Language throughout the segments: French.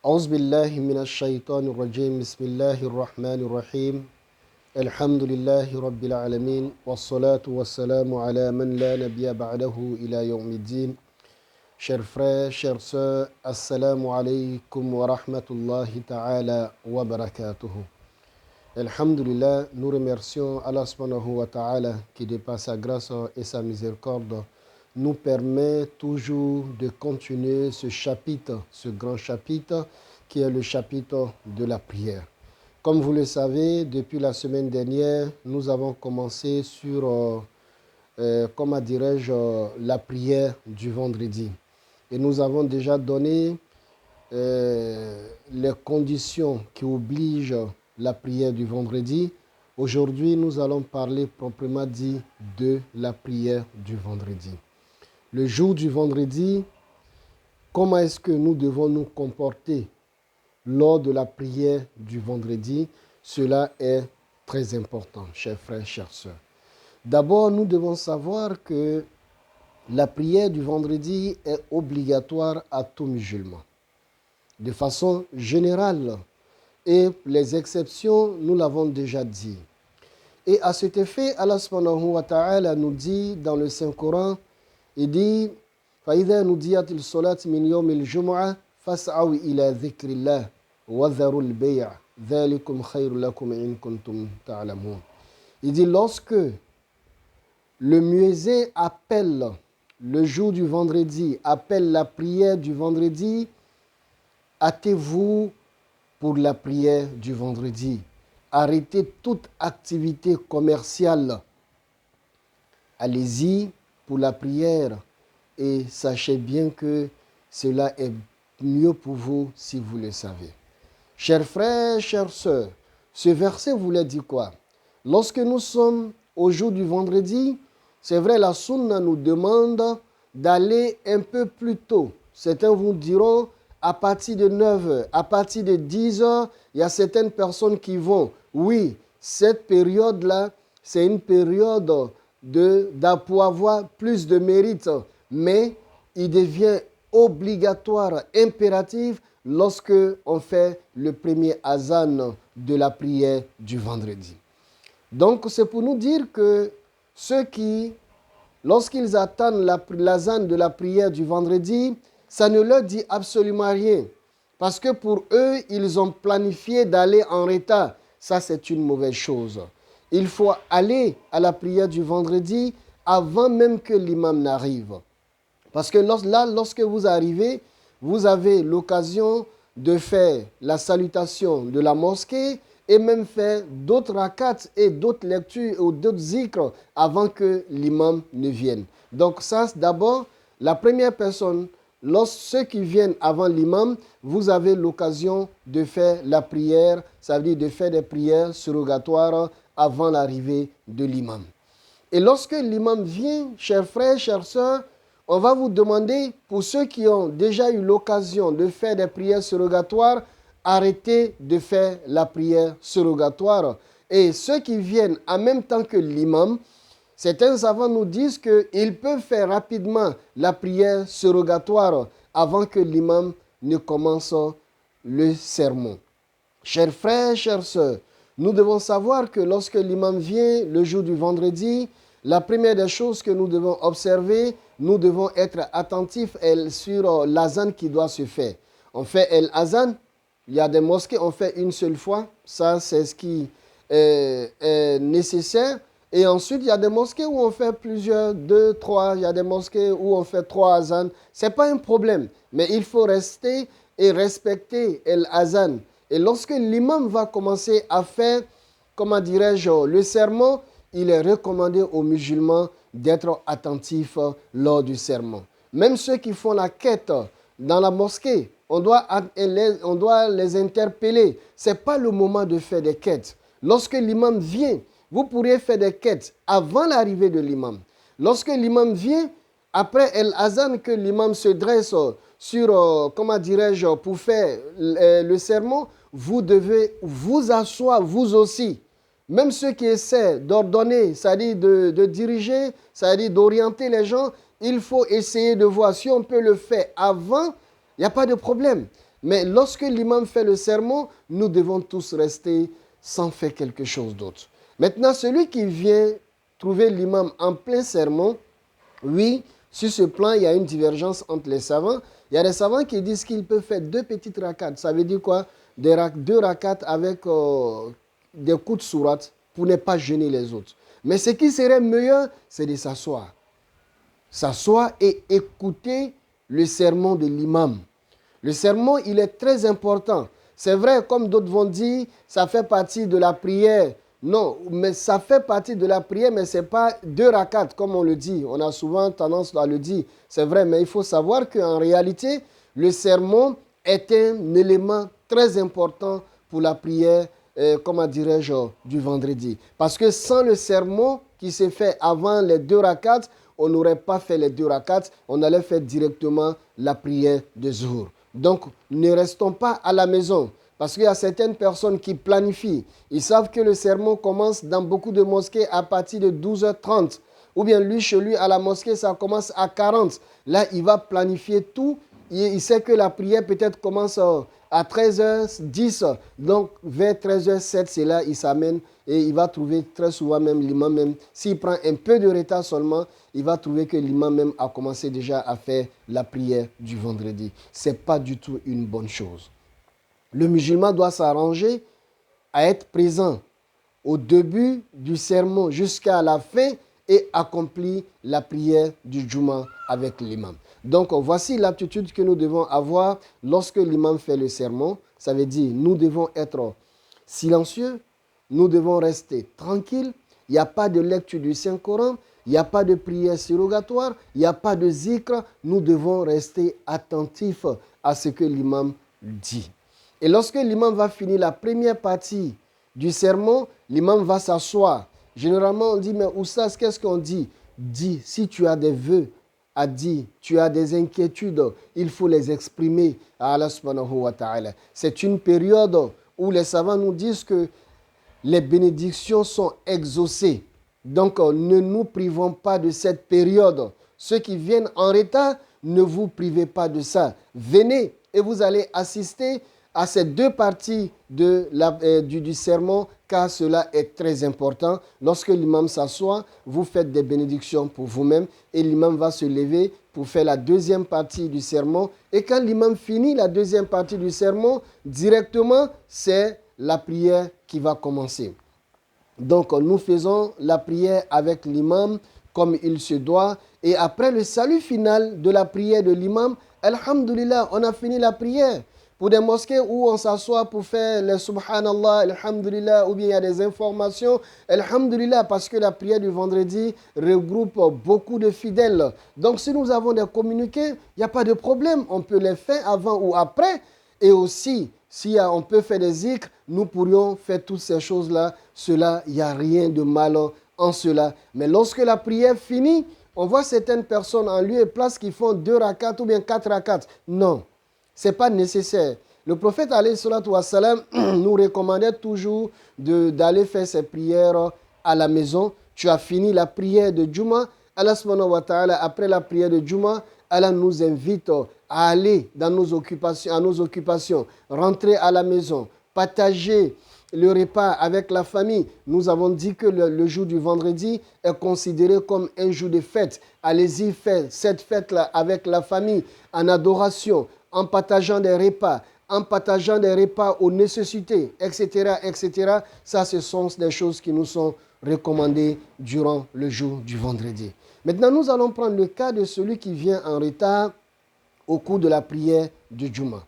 أعوذ بالله من الشيطان الرجيم بسم الله الرحمن الرحيم الحمد لله رب العالمين والصلاة والسلام على من لا نبي بعده إلى يوم الدين. Chers frères, chères sœurs, assalamu alaikum wa rahmatullahi ta'ala wa barakatuhu. Alhamdulillah, nous remercions Allah subhanahu wa ta'ala qui de par sa grâce et sa miséricorde nous permet toujours de continuer ce chapitre, ce grand chapitre qui est le chapitre de la prière. Comme vous le savez, depuis la semaine dernière, nous avons commencé sur, la prière du vendredi. Et nous avons déjà donné les conditions qui obligent la prière du vendredi. Aujourd'hui, nous allons parler proprement dit de la prière du vendredi. Le jour du vendredi, comment est-ce que nous devons nous comporter lors de la prière du vendredi? Cela est très important, chers frères, chères sœurs. D'abord, nous devons savoir que la prière du vendredi est obligatoire à tout musulman, de façon générale. Et les exceptions, nous l'avons déjà dit. Et à cet effet, Allah subhanahu wa ta'ala nous dit dans le Saint-Coran, il dit فَإِذَا نُدِيَتِ الصَّلَاةِ مِنْ يَوْمِ الْجُمُعَةِ فَاسْعَوْا إِلَى ذِكْرِ اللَّهِ وَذَرُوا الْبَيْعَ ذَلِكُمْ خَيْرٌ لَكُمْ إِن كُنتُمْ تَعْلَمُونَ. Il dit lorsque le muezzin appelle le jour du vendredi, appelle la prière du vendredi, hâtez-vous pour la prière du vendredi. Arrêtez toute activité commerciale. Allez-y pour la prière et sachez bien que cela est mieux pour vous si vous le savez. Chers frères, chères sœurs, ce verset voulait dire quoi? Lorsque nous sommes au jour du vendredi, c'est vrai, la sunna nous demande d'aller un peu plus tôt. Certains vous diront à partir de 9 heures, à partir de 10 heures, il y a certaines personnes qui vont. Oui, cette période-là, c'est une période pour avoir plus de mérite, mais il devient obligatoire, impératif, lorsque on fait le premier azan de la prière du vendredi. Donc, c'est pour nous dire que ceux qui, lorsqu'ils attendent l'azan de la prière du vendredi, ça ne leur dit absolument rien. Parce que pour eux, ils ont planifié d'aller en retard. Ça, c'est une mauvaise chose. Il faut aller à la prière du vendredi avant même que l'imam n'arrive. Parce que lorsque vous arrivez, vous avez l'occasion de faire la salutation de la mosquée et même faire d'autres rakats et d'autres lectures ou d'autres zikrs avant que l'imam ne vienne. Donc ça, d'abord, la première personne, ceux qui viennent avant l'imam, vous avez l'occasion de faire la prière, ça veut dire de faire des prières surrogatoires avant l'arrivée de l'imam. Et lorsque l'imam vient, chers frères, chères sœurs, on va vous demander, pour ceux qui ont déjà eu l'occasion de faire des prières surrogatoires, arrêtez de faire la prière surrogatoire. Et ceux qui viennent en même temps que l'imam, certains savants nous disent qu'ils peuvent faire rapidement la prière surrogatoire avant que l'imam ne commence le sermon. Chers frères, chères sœurs, nous devons savoir que lorsque l'imam vient le jour du vendredi, la première des choses que nous devons observer, nous devons être attentifs sur l'azan qui doit se faire. On fait l'azan, il y a des mosquées, on fait une seule fois, ça c'est ce qui est nécessaire. Et ensuite, il y a des mosquées où on fait plusieurs, 2, 3, il y a des mosquées où on fait 3 azans. Ce n'est pas un problème, mais il faut rester et respecter l'azan. Et lorsque l'imam va commencer à faire, le sermon, il est recommandé aux musulmans d'être attentifs lors du sermon. Même ceux qui font la quête dans la mosquée, on doit les interpeller. Ce n'est pas le moment de faire des quêtes. Lorsque l'imam vient, vous pourriez faire des quêtes avant l'arrivée de l'imam. Lorsque l'imam vient, après l'azan que l'imam se dresse pour faire le sermon, vous devez vous asseoir vous aussi. Même ceux qui essaient d'ordonner, c'est-à-dire de diriger, c'est-à-dire d'orienter les gens, il faut essayer de voir si on peut le faire avant, il n'y a pas de problème. Mais lorsque l'imam fait le sermon, nous devons tous rester sans faire quelque chose d'autre. Maintenant, celui qui vient trouver l'imam en plein sermon, oui, sur ce plan, il y a une divergence entre les savants. Il y a des savants qui disent qu'il peut faire 2 petites rakats. Ça veut dire quoi? 2 rakats avec des coups de sourate pour ne pas gêner les autres. Mais ce qui serait meilleur, c'est de s'asseoir. S'asseoir et écouter le sermon de l'imam. Le sermon, il est très important. C'est vrai, comme d'autres vont dire, ça fait partie de la prière. Non, mais ça fait partie de la prière, mais ce n'est pas 2 rakats, comme on le dit. On a souvent tendance à le dire. C'est vrai, mais il faut savoir qu'en réalité, le sermon est un élément très important pour la prière, comment dirais-je, du vendredi. Parce que sans le sermon qui s'est fait avant les 2 rakats, on n'aurait pas fait les 2 rakats, on allait faire directement la prière de Zuhr. Donc, ne restons pas à la maison. Parce qu'il y a certaines personnes qui planifient. Ils savent que le sermon commence dans beaucoup de mosquées à partir de 12h30. Ou bien lui, chez lui, à la mosquée, ça commence à 40. Là, il va planifier tout. Il sait que la prière peut-être commence à 13h10. Donc, vers 13h07, c'est là, il s'amène et il va trouver très souvent même l'imam même. S'il prend un peu de retard seulement, il va trouver que l'imam même a commencé déjà à faire la prière du vendredi. Ce n'est pas du tout une bonne chose. Le musulman doit s'arranger à être présent au début du sermon jusqu'à la fin et accomplir la prière du Juma avec l'imam. Donc, voici l'attitude que nous devons avoir lorsque l'imam fait le sermon. Ça veut dire, nous devons être silencieux, nous devons rester tranquilles. Il n'y a pas de lecture du Saint-Coran, il n'y a pas de prière surrogatoire, il n'y a pas de zikr. Nous devons rester attentifs à ce que l'imam dit. Et lorsque l'imam va finir la première partie du sermon, l'imam va s'asseoir. Généralement, on dit, mais Oustaz, qu'est-ce qu'on dit? Dis, si tu as des vœux à dire, tu as des inquiétudes, il faut les exprimer à Allah subhanahu wa ta'ala. C'est une période où les savants nous disent que les bénédictions sont exaucées. Donc, ne nous privons pas de cette période. Ceux qui viennent en retard, ne vous privez pas de ça. Venez et vous allez assister à ces 2 parties du sermon, car cela est très important. Lorsque l'imam s'assoit, vous faites des bénédictions pour vous-même et l'imam va se lever pour faire la 2e partie du sermon. Et quand l'imam finit la 2e partie du sermon, directement, c'est la prière qui va commencer. Donc, nous faisons la prière avec l'imam comme il se doit. Et après le salut final de la prière de l'imam, alhamdulillah, on a fini la prière. Pour des mosquées où on s'assoit pour faire le subhanallah, alhamdulillah, ou bien il y a des informations, alhamdulillah, parce que la prière du vendredi regroupe beaucoup de fidèles. Donc si nous avons des communiqués, il n'y a pas de problème, on peut les faire avant ou après. Et aussi, si on peut faire des zikrs, nous pourrions faire toutes ces choses-là. Cela, il n'y a rien de mal en cela. Mais lorsque la prière finit, on voit certaines personnes en lieu et place qui font 2 rakats ou bien 4 rakats. Non. Ce n'est pas nécessaire. Le prophète alayhi salatu wa salam nous recommandait toujours d'aller faire ses prières à la maison. Tu as fini la prière de Juma. Allah subhanahu wa ta'ala, après la prière de Juma, Allah nous invite à aller à nos occupations, rentrer à la maison, partager le repas avec la famille. Nous avons dit que le jour du vendredi est considéré comme un jour de fête. Allez-y faire cette fête-là avec la famille, en adoration, en partageant des repas, aux nécessités, etc., etc. Ça, ce sont des choses qui nous sont recommandées durant le jour du vendredi. Maintenant, nous allons prendre le cas de celui qui vient en retard au cours de la prière du Juma.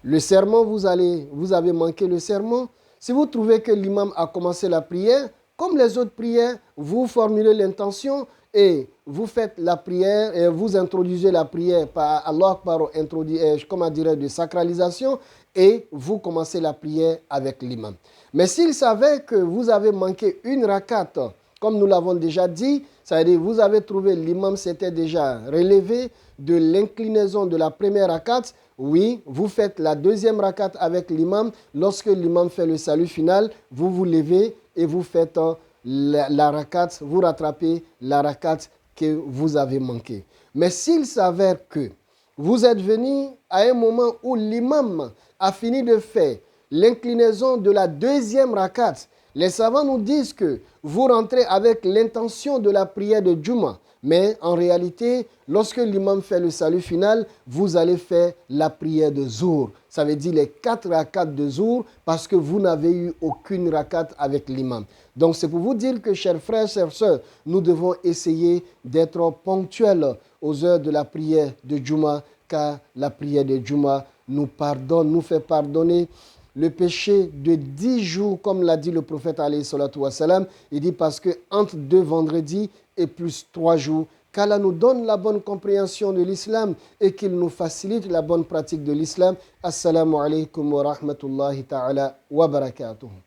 Le sermon, vous avez manqué le sermon. Si vous trouvez que l'imam a commencé la prière, comme les autres prières, vous formulez l'intention et vous faites la prière et vous introduisez la prière par Allah Akbar, de sacralisation, et vous commencez la prière avec l'imam. Mais s'il savait que vous avez manqué une rakat, comme nous l'avons déjà dit, ça veut dire vous avez trouvé l'imam s'était déjà relevé de l'inclinaison de la première rakat, oui, vous faites la 2e rakat avec l'imam. Lorsque l'imam fait le salut final, vous vous levez et vous faites la rakat, vous rattrapez la rakat que vous avez manquée. Mais s'il s'avère que vous êtes venus à un moment où l'imam a fini de faire l'inclinaison de la deuxième rakat. Les savants nous disent que vous rentrez avec l'intention de la prière de Juma. Mais en réalité, lorsque l'imam fait le salut final, vous allez faire la prière de Zour. Ça veut dire les 4 rakats de Zour parce que vous n'avez eu aucune rakat avec l'imam. Donc c'est pour vous dire que, chers frères, chères sœurs, nous devons essayer d'être ponctuels aux heures de la prière de Juma, car la prière de Juma nous pardonne, nous fait pardonner le péché de 10 jours, comme l'a dit le prophète alayhi salatu wassalam. Il dit parce que entre 2 vendredis et plus 3 jours, qu'Allah nous donne la bonne compréhension de l'islam et qu'il nous facilite la bonne pratique de l'islam. Assalamu alaikum wa rahmatullahi ta'ala wa barakatuh.